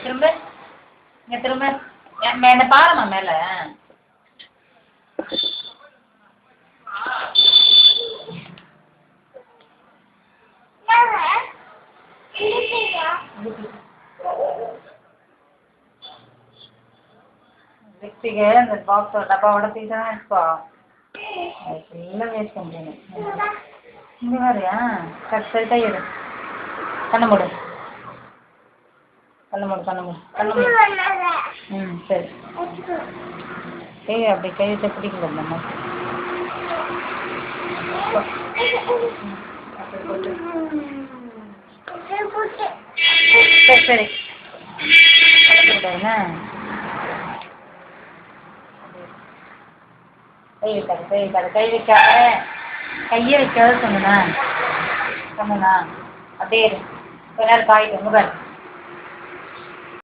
திரும்ப இங்கே திரும்ப என்ன பாரும்மா மேலே. லிப்ஸ்டிக்கு இந்த பாக்ஸோட டப்பாவோட தீட்டாக இருக்கா அது ஃபுல்லாக வேஸ்ட் பண்ணுறீங்க. இங்கே மாதிரியா சரி கையிடு கண்ணை மூடு கண்ணை மூடு கண்ணை மூடு கண்ணை மூடு. ம் சரி கை அப்படி கை வச்சா பிடிக்கல நம்ம. சரி சரி என்ன கை வைக்காது கை வைக்காது கை வைக்காத கையை வைக்காத சொன்னா சொன்னா அப்படியே கொஞ்ச நேரம் காயிட்டு பாரு.